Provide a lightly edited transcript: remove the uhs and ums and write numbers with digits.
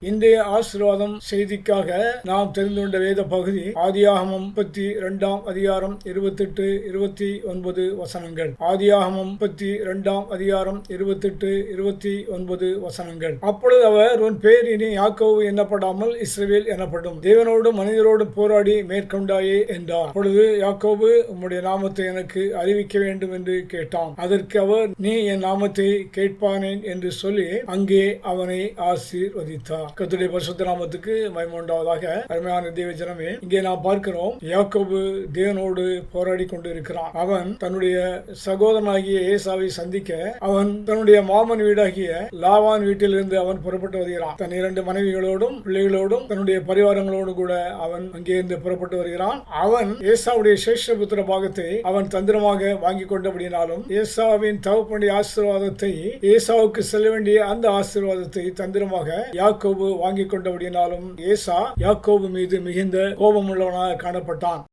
இன்றைய ஆசீர்வாதம் செய்திக்காக நாம் தெரிந்து கொண்ட வேத பகுதி ஆதியாகமம் 32ஆம் அதிகாரம் 28, 29 வசனங்கள். ஆதியாகமம் 32ஆம் அதிகாரம் 28, 29 வசனங்கள். அப்பொழுது அவர், உன் பேர் இனி யாக்கோபு என்னப்படாமல் இஸ்ரவேல் எனப்படும், தேவனோடும் மனிதரோடும் போராடி மேற்கொண்டாயே என்றார். அப்பொழுது யாக்கோபு, உம்முடைய நாமத்தை எனக்கு அறிவிக்க வேண்டும் என்று கேட்டான். அதற்கு அவர், நீ என் நாமத்தை கேட்பானேன் என்று சொல்லி அங்கே அவனை ஆசீர்வதித்தார். கர்த்தருடைய பரிசுத்த நாமத்துக்கு மகிமை உண்டாவதாக. அருமையான தேவ ஜனமே, இங்கே நாம் பார்க்கிறோம், யாக்கோபு தேவனோடு போராடி கொண்டு இருக்கிறான். அவன் தன்னுடைய சகோதரனாகிய ஏசாவை சந்திக்க அவன் தன்னுடைய மாமன் வீடாகிய லாபான் வீட்டிலிருந்து அவன் புறப்பட்டு வருகிறான். தன் 2 மனைவிகளோடும் பிள்ளைகளோடும் தன்னுடைய பரிவாரங்களோடும் கூட அவன் அங்கிருந்து புறப்பட்டு வருகிறான். அவன் ஏசாவுடைய சேஷபுத்திர பாகத்தை அவன் தந்திரமாக வாங்கி கொண்டபடினாலும் ஏசாவின் தகப்பனுடைய ஆசீர்வாதத்தை, ஏசாவுக்கு செல்ல வேண்டிய அந்த ஆசீர்வாதத்தை தந்திரமாக யாக்கோபு வாங்கி கொண்டபடினாலும் ஏசா யாக்கோபு மீது மிகுந்த கோபமுள்ளவனாக காணப்பட்டான்.